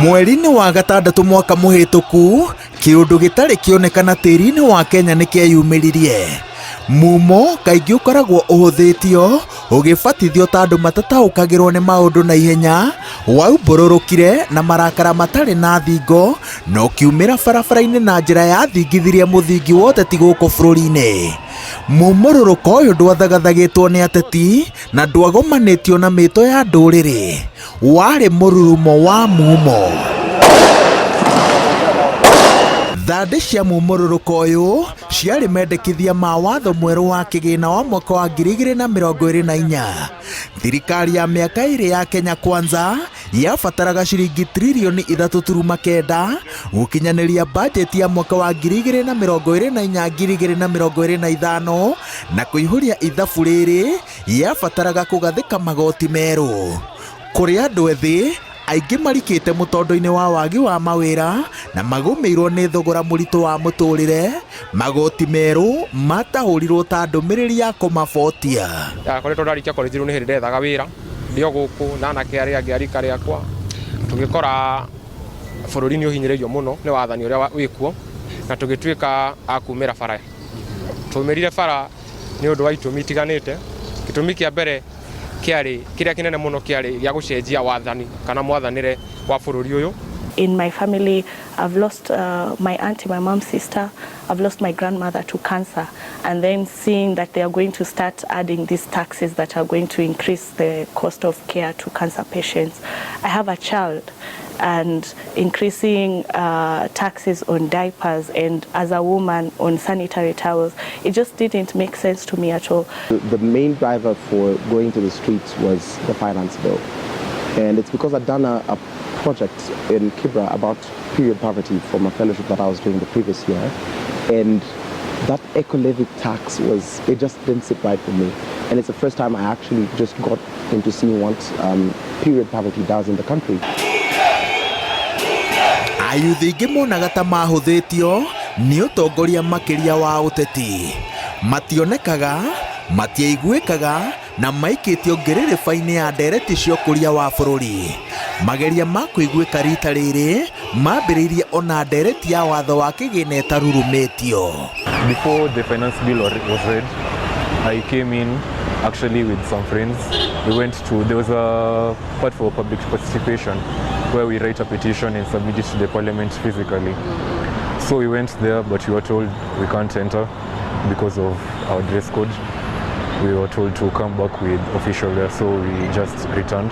Mweri-inĩ wa gatandatũ mwaka mũhĩtũku, kĩũndũ gĩtarĩ kĩonekana tĩri-inĩ wa Kenya nĩ kĩeyumĩririe. Mumo kaingĩ ũkoragwo ũhũthĩtio ũgĩbatithio ta andũ matataũkagĩrwo nĩ maũndũ na ihenya, waumburũrũkire na marakara matarĩ na thingo na ũkiumĩra barabara-inĩ na njĩra ya thingithirie mũthingi wa ũteti gũkũ bũrũri-inĩ. Mũmũrũrũko ũyũ ndwathagathagĩtwo nĩ ateti na ndwagomanĩtio na mĩto ya ndũrĩrĩ, warĩ mũrurumo wa mumo. Thandĩ cia mũmũrũrũko ũyũ ciarĩ mendekithia ma watho mwerũ wa kĩgĩna wa mwaka wa 2024. Thirikari ya mĩaka ĩrĩ ya Kenya Kwanza yabataraga ciringi tririoni 3.9 gũkinyanĩria bajeti ya mwaka wa 2024-2025 na kũihũria ithabu rĩrĩ yabataraga kũgathĩka magoti merũ. Kũrĩ andũ ethĩ aingĩ marikĩte mũtondo-inĩ wa wagi wa mawĩra na magũmĩirwo nĩ thogora mũritũ wa mũtũrĩre, magoti merũ matahũrirwo ta ndũmĩrĩri ya kũmabotia. Koretwo ndarikia college rĩu nĩ hĩndĩ ndethaga wĩra ndio gũkũ na anake arĩa angĩ arika rĩakwa tũgĩkora bũrũri nĩ ũhinyĩrĩirio mũno nĩ wathani ũrĩa wĩkuo na tũgĩtuĩka akumĩra bara. Tũmĩrire bara nĩ ũndũ wa itũmi itiganĩte. Gĩtũmi kĩa mbere kĩarĩ kĩrĩa kĩnene mũno kĩarĩ gĩa gũcenjia wathani kana mwathanĩre wa bũrũri ũyũ. In my family, I've lost my auntie, my mom's sister. I've lost my grandmother to cancer. And then seeing that they are going to start adding these taxes that are going to increase the cost of care to cancer patients. I have a child, and increasing taxes on diapers and as a woman on sanitary towels, it just didn't make sense to me at all. The main driver for going to the streets was the finance bill. And it's because I'd done a project in Kibra about period poverty from a fellowship that I was doing the previous year. And that eco-levy tax it just didn't sit right with me. And it's the first time I actually just got into seeing what period poverty does in the country. Ayuthi ingĩ monaga ta mahũthĩtio nĩ ũtongoria makĩria wa ũteti. Mationekaga, matiaiguĩkaga na maikĩtio ngĩrĩrĩba-inĩ ya ndereti cia ũkũria wa bũrũri. Mageria ma kũiguĩka rita rĩrĩ mambĩrĩirie ona ndereti ya watho wa kĩgĩna ĩtarurumĩtio. Before the finance bill was read, I came in actually with some friends. There was a part for public participation where we write a petition and submit it to the parliament physically. So we went there, but we were told we can't enter because of our dress code. We were told to come back with official wear, so we just returned.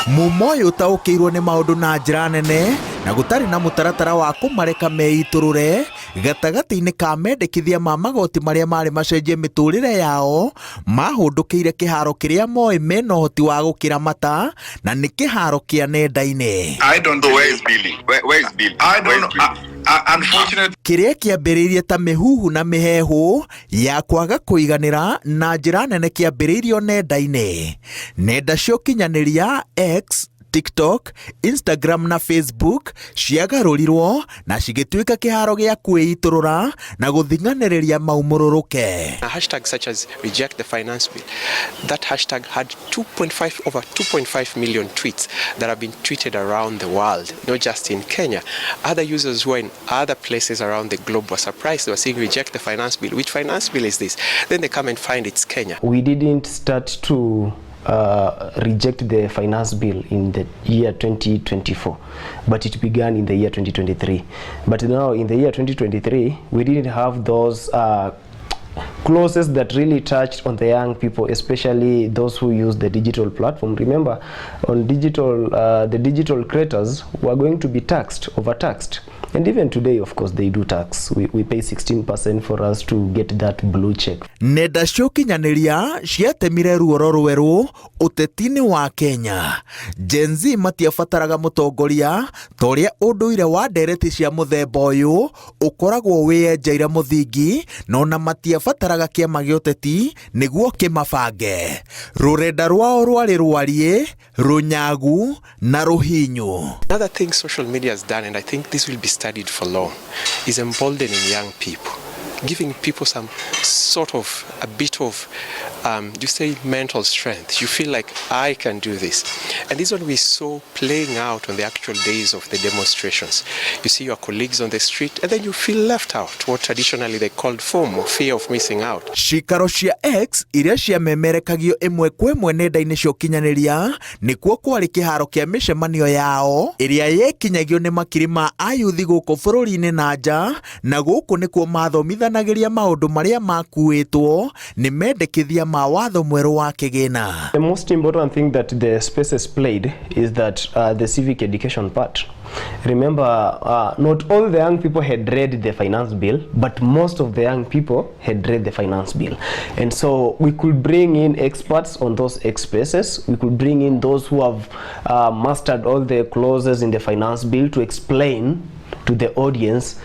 Mumo ũyũ ũtaũkĩirwo nĩ maũndũ na njĩra nene na gũtarĩ na mũtaratara wa kũmareka meitũrũre gatagatĩ-inĩ ka mendekithia ma magoti marĩa marĩ macenjie mĩtũrĩre yao, mahũndũkĩire kĩharo kĩrĩa moĩ mena ũhoti wa gũkĩramata na nĩ kĩharo kĩa nenda-inĩ. I don't know where is Billy. Where is Billy? I don't know. Unfortunately, kĩrĩa kĩambĩrĩirie ta mĩhuhu na mĩhehu ya kwaga kũiganĩra na njĩra nene kĩambĩrĩirio nenda-inĩ. Nenda cia ũkinyanĩria X, TikTok, Instagram na Facebook ciagarũrirwo na cigĩtuĩka kĩharo gĩa kwĩitũrũra na gũthinganĩrĩria maumũrũrũke. A hashtag such as reject the finance bill, that hashtag had over 2.5 million tweets that have been tweeted around the world, not just in Kenya. Other users who are in other places around the globe were surprised. They were saying reject the finance bill. Which finance bill is this? Then they come and find it's Kenya. We didn't start to reject the finance bill in the year 2024, but it began in the year 2023. But now in the year 2023, we didn't have those clauses that really touched on the young people, especially those who use the digital platform. Remember, on digital, the digital creators were going to be overtaxed. And even today, of course, they do tax. We pay 16% for us to get that blue check. Nenda cia ũkinyanĩria ciatemire ruoro rwerũ ũteti-inĩ wa Kenya. Gen Z matiabataraga mũtongoria ta ũrĩa ũndũire wa ndereti cia mũthemba ũyũ ũkoragwo wĩyenjeire mũthingi, na ona matiabataraga kĩama gĩa ũteti nĩguo kĩmabange. Rũrenda rwao rwarĩ rwariĩ, rũnyagu na rũhinyu. Another thing social media has done, and I think this will be studied for long, is emboldening young people. giving people some sort of a bit of, you say, mental strength. You feel like I can do this. And this is what we saw playing out on the actual days of the demonstrations. You see your colleagues on the street and then you feel left out, what traditionally they called FOMO, or fear of missing out. Cikaro cia X iria ciamemerekagio imwe kwa imwe nenda-inĩ cia ũkinyanĩria nĩkuo kwarĩ kĩharo kĩa mĩcemanio yao iria yekinyagio nĩ makiri ma ayuthi gũkũ bũrũri-inĩ na nja, na gũkũ nĩkuo mathomithanagĩria maũndũ marĩa makuĩtwo nĩ mendekithia ma watho mwerũ wa kĩgĩna. The most important thing that the spaces played is that the civic education part. Remember, not all the young people had read the finance bill, but most of the young people had read the finance bill. And so we could bring in experts on those spaces. We could bring in those who have mastered all the clauses in the finance bill to explain to the audience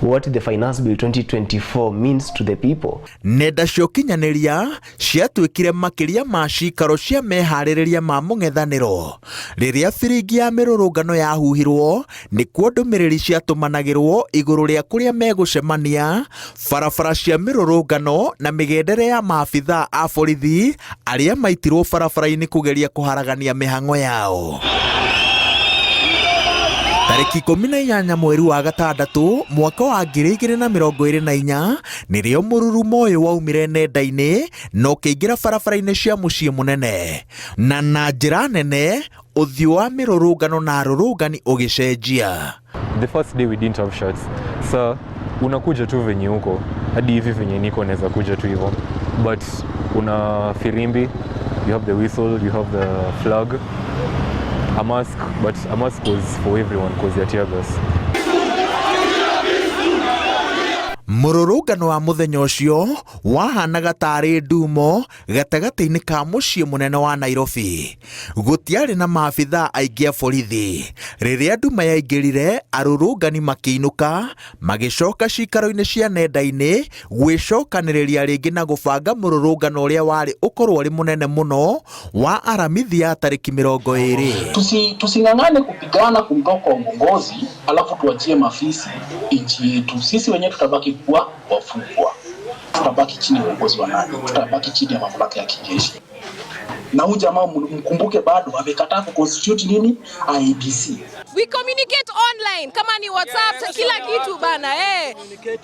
what the finance bill 2024 means to the people. Nenda cia ũkinyanĩria ciatuĩkire makĩria ma cikaro cia meharĩrĩria ma mũng'ethanĩro. Rĩrĩa biringi ya mĩrũrũngano yahuhirwo, nĩkuo ndũmĩrĩri ciatũmanagĩrwo igũrũ rĩa kũrĩa megũcemania, barabara cia mĩrũrũngano na mĩgendere ya maabithaa a borithi arĩa maitirwo barabara-inĩ kũgeria kũharagania mĩhang'o yao. Tariki 18 mweri wa gatandatũ mwaka wa 2024 nĩrĩo mũrurumo ũyũ waumire nenda-inĩ na ũkĩingĩra barabara-inĩ cia mũciĩ mũnene, na na njĩra nene ũthiũ wa mĩrũrũngano na arũrũngani ũgĩcenjia. The first day we didn't have shirts. So unakuja tu venye huko hadi hivi venye niko naweza kuja tu hivyo, but una firimbi, you have the whistle, you have the flag, a mask, but a mask was for everyone because you're tear gas. Mũrũrũngano wa mũthenya ũcio wahanaga tarĩ ndumo gatagatĩ-inĩ ka mũciĩ mũnene wa Nairobi. Gũtiarĩ na maabithaa aingĩ a borithi. Rĩrĩa nduma yaingĩrire, arũrũngani makĩinũka magĩcoka cikaro-inĩ cia nenda-inĩ gwĩcokanĩrĩria rĩngĩ na gũbanga mũrũrũngano ũrĩa warĩ ũkorwo ũrĩ mũnene mũno wa aramithi ya tariki 20. Tusing'ang'ane kupigana kumtoka uongozi alafu tuachie mafisi nchi yetu. Sisi wenyewe tutabaki kuwa wafungwa, tutabaki chini ya uongozi wa nani, tutabaki chini ya mamlaka ya kijeshi. Na huyu jamaa mkumbuke bado amekataa kuconstitute nini IEBC. We communicate online kama ni WhatsApp kila kitu bana,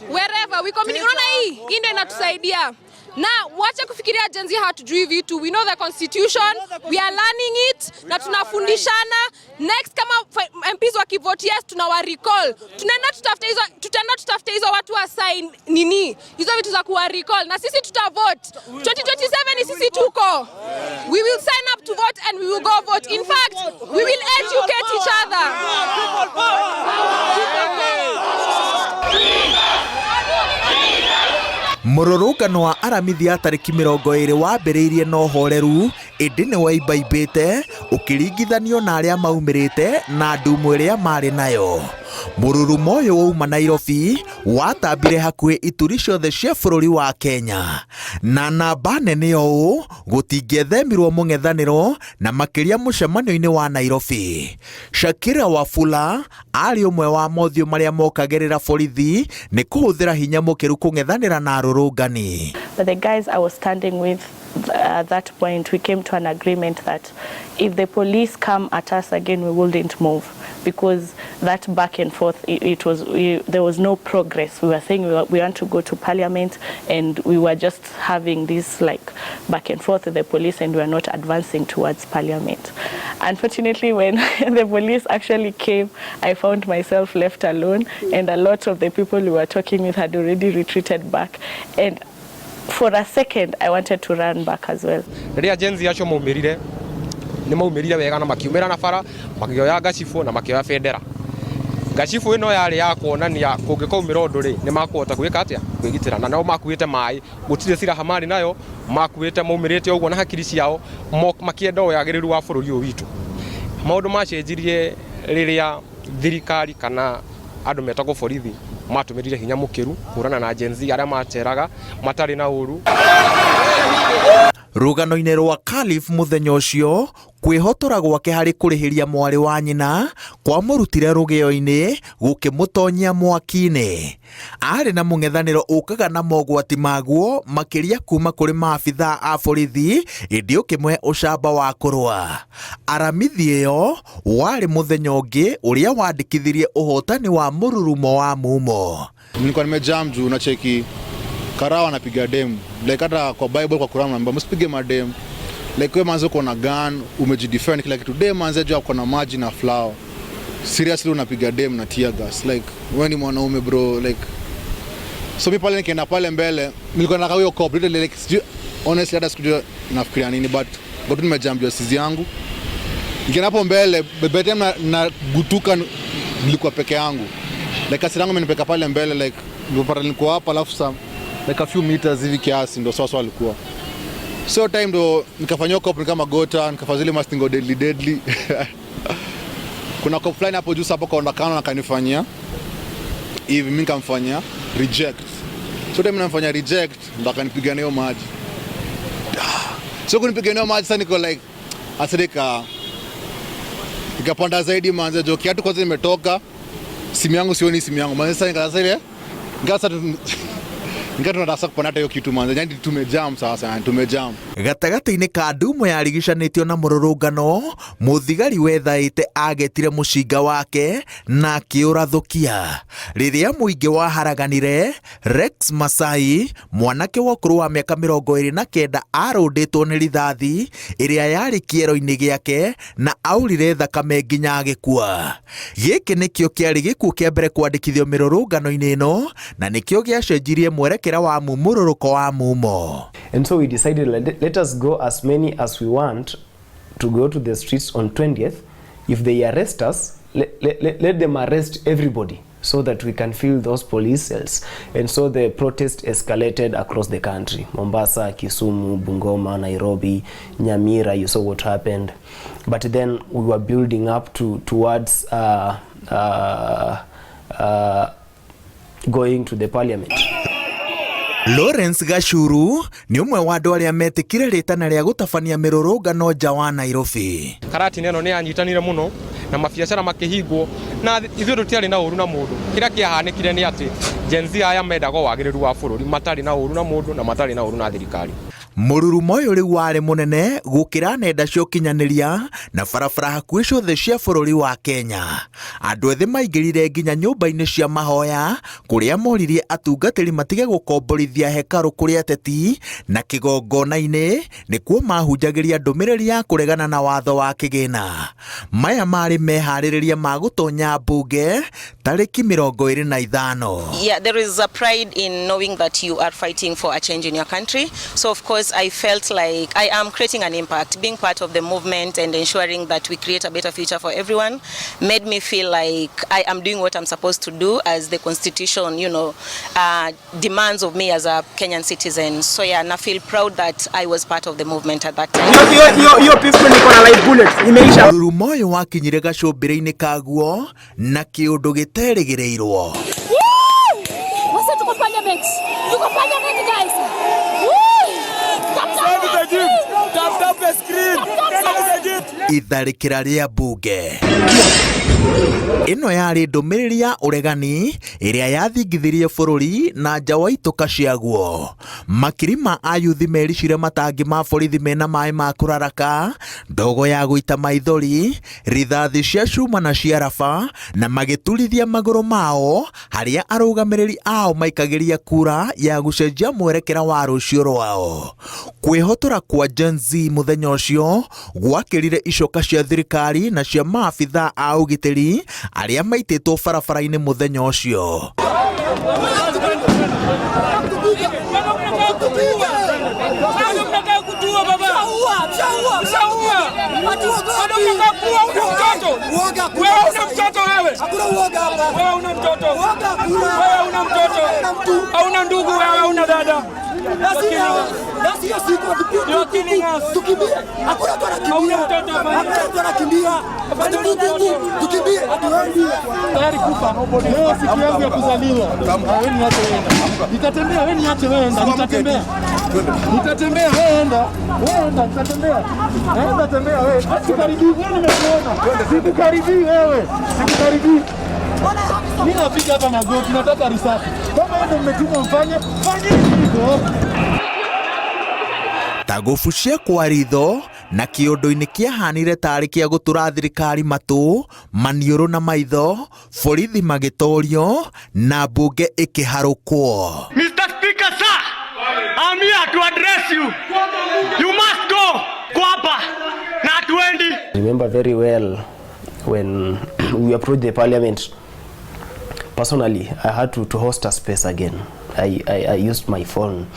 wherever we communicate. Unaona hii ndio inatusaidia. Na wacha kufikiria jenzi hatujui vitu. We know the constitution, we are learning it na tunafundishana. Next kama MPs wakivote yes tunawa recall. Tutaenda tutafute hizo watu wa sign nini? Hizo vitu za kuwa recall na sisi tutavote. 2027 ni sisi tuko. We will sign up to vote and we will go vote. In fact, we will educate each other. Mũrũrũngano wa aramithi ya tariki 20 wambĩrĩirie na ũhoreru ĩndĩ nĩ waimbaimĩte ũkĩringithanio na arĩa maumĩrĩte na ndumu ĩrĩa marĩ nayo. Mũrurumo ũyũ wauma Nairobi watambire hakuhĩ ituri ciothe cia bũrũri wa Kenya, na namba nene ũũ gũtingĩethemirwo mũng'ethanĩro na makĩria mũcemanio-inĩ wa Nairobi. Shakira Wafula arĩ ũmwe wa mothiũ marĩa mokagĩrĩra borithi nĩ kũhũthĩra hinya mũkĩru kũng'ethanĩra na arũrũngani. But the guys I was standing with at that point, we came to an agreement that if the police come at us again, we wouldn't move, because that back and forth, there was no progress. We were saying we want to go to parliament, and we were just having this like back and forth with the police, and we were not advancing towards parliament. Unfortunately, when the police actually came, I found myself left alone, and a lot of the people we were talking with had already retreated back, and for a second I wanted to run back as well. Rĩrĩa jenzi acio maumĩrire nĩ maumĩrire wega na makiumĩra na bara makĩoya ngacibũ na makĩoya bendera. Ngacibũ ĩno yarĩ ya kuonania kũngĩkaumĩra ũndũ rĩ nĩ makũhota gwĩka atĩa kwĩgitĩra, na nao makuĩte maĩ, gũtirĩ ciraha marĩ nayo, makuĩte maumĩrĩte ũguo na hakiri ciao makĩenda ũyagĩrĩru wa bũrũri ũyũ witũ. Maũndũ macenjirie rĩrĩa thirikari kana andũ metagwo borithi matũmĩrire hinya mũkĩru kũrana na jenzi arĩa materaga matarĩ na ũru. rũgano-inĩ rwa Khalif mũthenya ũcio kwĩhotora gwake harĩ kũrĩhĩria mwarĩ wa nyina kwamũrutire rũgĩo-inĩ gũkĩmũtonyia mwaki-inĩ. Arĩ na mũng'ethanĩro ũkaga na mogwati maguo makĩria kuma kũrĩ maabithaa a borithi ĩndĩ ũkĩmũhe ũcamba wa kũrũa. Aramithi ĩyo warĩ mũthenya ũngĩ ũrĩa wandĩkithirie ũhotani wa mũrurumo wa mumo. Nilikuwa nimejam juu na cheki Karawa anapiga dem. Like hata kwa Bible kwa Quran naomba msipige madem. Like wewe manzo uko na gun, umejidefend kila kitu. Dem manzo juu uko na maji na flower. Seriously unapiga dem na tear gas. Like wewe ni mwanaume bro, like so mimi pale nikienda pale mbele nilikuwa nataka hiyo cop like honestly hata sikujua nafikiria nini but nimejam juu sisi yangu. Nikienda hapo mbele bebe na gutuka nilikuwa peke yangu. Like asira yangu imenipeka pale mbele like nilikuwa hapa alafu some like a few meters hivi kiasi ndo sasa alikuwa. So time ndo nikafanywa cop kama gota, nikafanya zile mastingo deadly. Kuna cop flying hapo juu hapo kaonda kana na kanifanyia hivi mimi nikamfanyia reject. So time namfanyia reject ndo akanipiga nayo maji. So kunipiga nayo maji sasa niko like asirika nikapanda zaidi manze joki hatu kwanza nimetoka simu yangu sioni simu yangu manze sasa nikaanza ile Nga tunataka kupata hiyo kitu manze, yani tumejam sasa, tumejam. Gatagati-inĩ ka ndumo yarigicanĩtio na mũrũrũngano, mũthigari wethaĩte agetire mũcinga wake na akĩũrathũkia. Rĩrĩa mũingĩ waharaganire, Rex Masai, mwanake wa ũkũrũ wa mĩaka 29 arũndĩtwo nĩ rithathi ĩrĩa yarĩ kĩero-inĩ gĩake na aurire thakame nginya agĩkua. Gĩkĩ nĩkĩo kĩarĩ gĩkuũ kĩa mbere kwandĩkithio mĩrũrũngano-inĩ ĩno na nĩkĩo gĩacenjirie mwerekera wa mũrũrũko wa mumo. And so we decided let us go as many as we want to go to the streets on 20th. If they arrest us, let them arrest everybody so that we can fill those police cells. And so the protest escalated across the country. Mombasa, Kisumu, Bungoma, Nairobi, Nyamira, you saw what happened. But then we were building up towards going to the parliament. Lawrence Gachuru ni umwe wa andũ arĩa metĩkire rĩtana rĩa gũtabania mĩrũrũngano nja wa Nairobi. Karati neno nĩ anyitanire mũno na mabiacara makĩhingwo na ithuĩ tũtiarĩ na ũru na mũndũ. Kĩrĩa kĩahanĩkire nĩ atĩ Gen Z aya mendaga wagĩrĩru wa bũrũri matarĩ na ũru na mũndũ na matarĩ na ũru na thirikari. Mũrurumo ũyũ rĩu warĩ mũnene gũkĩra nenda cia ũkinyanĩria na barabara hakuhĩ ciothe cia bũrũri wa Kenya. Andũ ethĩ maingĩrire nginya nyũmba-inĩ cia mahoya kũrĩa moririe atungatĩri matige gũkomborithia hekaru kũrĩ ateti na kĩgongona-inĩ nĩkuo mahunjagĩria ndũmĩrĩri ya kũregana na watho wa kĩgĩna. Maya marĩ meharĩrĩria ma gũtonya mbunge tarĩki 25. Yeah, there is a pride in knowing that you are fighting for a change in your country. So of course I felt like I am creating an impact. Being part of the movement and ensuring that we create a better future for everyone made me feel like I am doing what I'm supposed to do as the constitution, demands of me as a Kenyan citizen. So yeah, and I feel proud that I was part of the movement at that time. Mũrurumo ũyũ wakinyire gacũmbĩrĩ-inĩ kaguo na kĩũndũ gĩterĩgĩrĩirwo. Itharĩkĩra rĩa mbunge. Ĩno yarĩ ndũmĩrĩri ya ũregani ĩrĩa yathingithirie bũrũri na nja wa itũka ciaguo. Makiri ma ayuthi mericire matangi ma borithi mena maĩ ma kũraraka, ndogo ya gũita maithori, rithathi cia cuma na cia raba na magĩturithia magũrũ mao harĩa arũgamĩrĩri ao maikagĩria kura ya gũcenjia mwerekera wa rũciũ rwao. Kwĩhotora kwa Gen Z mũthenya ũcio gwakĩrire icoka cia thirikari na cia maabithaa a ũgitĩri arĩa maitĩtwo barabara-inĩ mũthenya ũcio. Hauna ndugu wewe, una dada. Nitatembea, wewe niache wewe, nitatembea. Nitatembea, wewe enda, nitatembea. Enda tembea wewe. Sikaribii, wewe nimekuona. Sikaribii wewe. Sikaribii. Mimi napiga hapa magoti, nataka risasi. Kama ndio mmetumwa mfanye hivyo. Tagofu cia kwaritho na kĩũndũ-inĩ kĩahanire tarĩ kĩa gũtũra thirikari matũ, maniũrũ na maitho, borithi magĩtorio na mbunge ĩkĩharũkwo. Mr. Speaker, sir, I'm here to address you. You must go. Kwapa. Not Wendy. I remember very well when we approached the parliament. Personally, I had to host a space again. I used my phone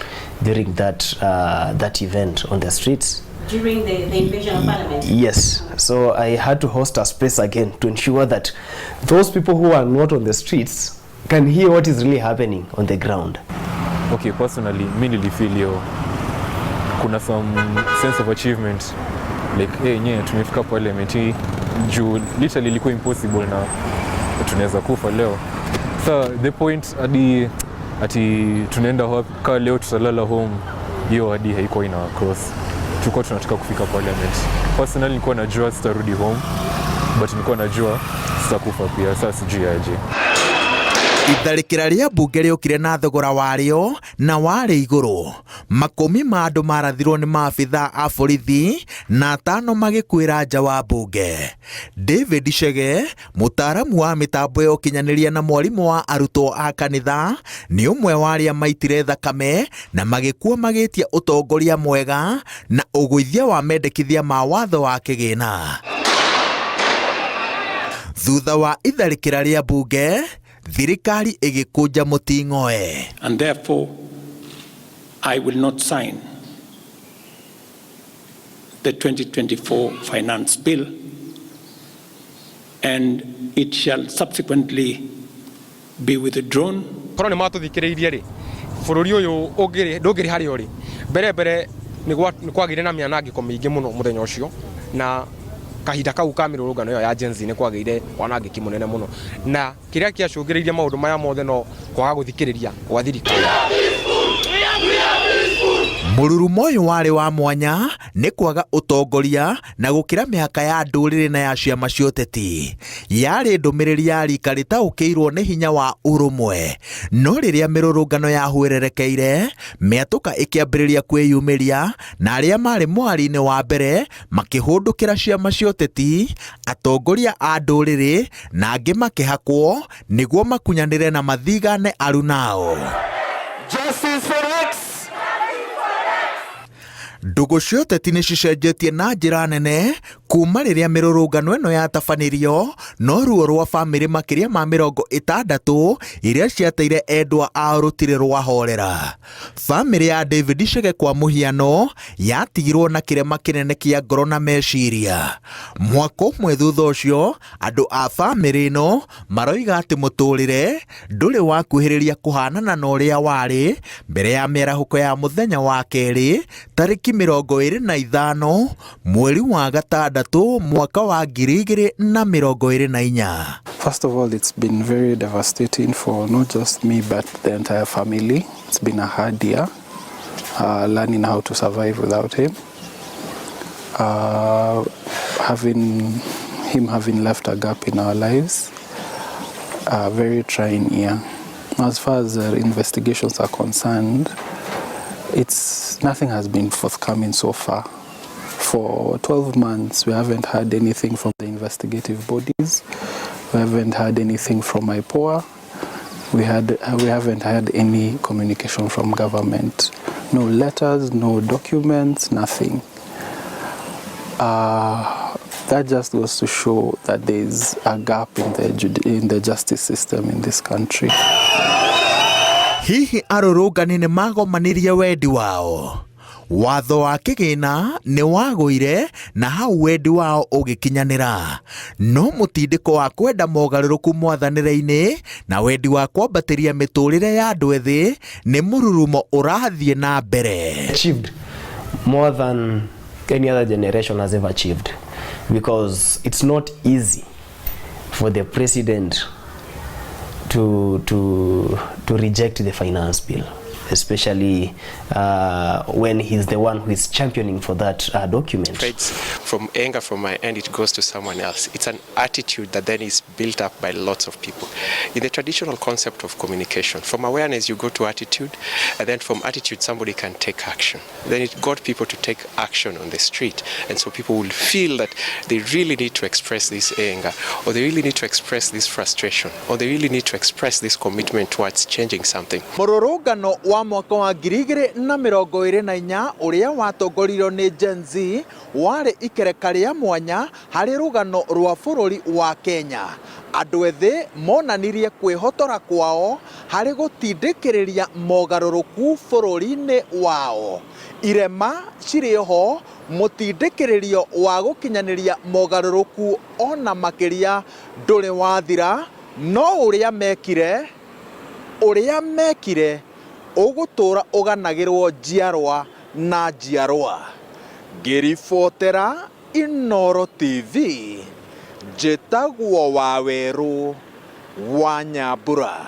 during that event on the streets. During the invasion of parliament? Yes. So I had to host a space again to ensure that those people who are not on the streets can hear what is really happening on the ground. Okay, personally, mi nilifeel hiyo kuna some sense of achievement. Like, nye tumefika parliament hii juu literally ilikuwa impossible na tunaweza kufa leo. So the point ati tunaenda kaa leo tutalala home, hiyo hadi haikuwa ina cross. Tulikuwa tunataka kufika parliament. Personally nilikuwa najua sitarudi home, but nilikuwa najua sitakufa pia. Sasa sijui aje. Itharĩkĩra rĩa mbunge rĩũkire na thogora warĩo na warĩ igũrũ. Makũmi ma andũ marathirwo nĩ maabithaa a borithi na 5 magĩkuĩra nja wa mbunge. David Chege, mũtaaramu wa mĩtambo ya ũkinyanĩria na mwarimũ wa arutwo a kanitha, nĩ ũmwe wa arĩa maitire thakame na magĩkua magĩtia ũtongoria mwega na ũgũithia wa mendekithia ma watho wa kĩgĩna. Thutha wa itharĩkĩra rĩa mbunge, thirikari igikuja muting'oe. And therefore, I will not sign the 2024 finance bill, and it shall subsequently be withdrawn. Korwo nĩ matũthikĩrĩirie rĩ, bũrũri ũyũ ndũngĩrĩ harĩa ũrĩ. Mbere nĩ kwagĩire na mĩanangĩko mĩingĩ mũno mũthenya ũcio, na kahinda kau ka mĩrũrũngano ĩyo ya Gen Z nĩ kwagĩire wanangĩki mũnene mũno, na kĩrĩa kĩacũngĩrĩirie maũndũ maya mothe no kwaga gũthikĩrĩria gwa thirikari. Mũrurumo ũyũ warĩ wa mwanya nĩ kwaga ũtongoria na gũkĩra mĩhaka ya ndũrĩrĩ na ya ciama cia ũteti. Yarĩ ndũmĩrĩri ya rika rĩtaũkĩirwo nĩ hinya wa ũrũmwe, no rĩrĩa mĩrũrũngano yahwererekeire, mĩatũka ĩkĩambĩrĩria kwĩyumĩria na arĩa marĩ mwari-inĩ wa mbere makĩhũndũkĩra ciama cia ũteti, atongoria a ndũrĩrĩ na angĩ makĩhakwo nĩguo makunyanĩre na mathigane arunao. Justice for X. Ndũgũ cia ũteti nĩ cicenjetie na njĩra nene kuma rĩrĩa mĩrũrũngano ĩno yatabanĩrio, no ruo rwa bamĩrĩ makĩria ma 60 iria ciateire endwa ao rũtirĩ rwahorera. Bamĩrĩ ya David Chege kwa mũhiano yatigirwo na kĩrema kĩnene kĩa ngoro na meciria. Mwaka ũmwe thutha ũcio, andũ a bamĩrĩ ĩno maroiga atĩ mũtũrĩre ndũrĩ wakuhĩrĩria kũhanana na ũrĩa warĩ mbere ya mĩarahũko ya mũthenya wa kerĩ tarĩki 25 mweri wa gatandatũ mwaka wa 2024. First of all, it's been very devastating for not just me but the entire family. It's been a hard year learning how to survive without him. Having left a gap in our lives, a very trying year. As far as investigations are concerned, nothing has been forthcoming so far. For 12 months, we haven't heard anything from the investigative bodies. We haven't heard anything from IPOA. We haven't had any communication from government. No letters, no documents, nothing. That just goes to show that there's a gap in the justice system in this country. Hihi arũrũngani nĩ magomanirie wendi wao. Watho wa kĩgĩna nĩ wagũire na hau wendi wao ũgĩkinyanĩra. No mũtindĩko wa kwenda mogarũrũku mwathanĩre-inĩ na wendi wa kwambatĩria mĩtũrĩre ya andũ ethĩ nĩ mũrurumo ũrathiĩ na mbere. Achieved more than any other generation has ever achieved, because it's not easy for the president to reject the finance bill. especially when he's the one who is championing for that document. From anger from my end, it goes to someone else. It's an attitude that then is built up by lots of people. In the traditional concept of communication, from awareness you go to attitude, and then from attitude somebody can take action. Then it got people to take action on the street, and so people will feel that they really need to express this anger, or they really need to express this frustration, or they really need to express this commitment towards changing something. Mũrũrũngano wa mwaka wa 2024 ũrĩa watongorirwo nĩ Gen Z warĩ ikereka rĩa mwanya harĩ rũgano rwa bũrũri wa Kenya. Andũ ethĩ monanirie kwĩhotora kwao harĩ gũtindĩkĩrĩria mogarũrũku bũrũri-inĩ wao. Irema cirĩ ho mũtindĩkĩrĩrio wa gũkinyanĩria mogarũrũku ona makĩria ndũrĩ wathira, no ũrĩa mekire ũgũtũra ũganagĩrwo njiarwa na njiarwa. Ngĩribotera Inooro TV, njĩtagwo Wawerũ wa Nyambura.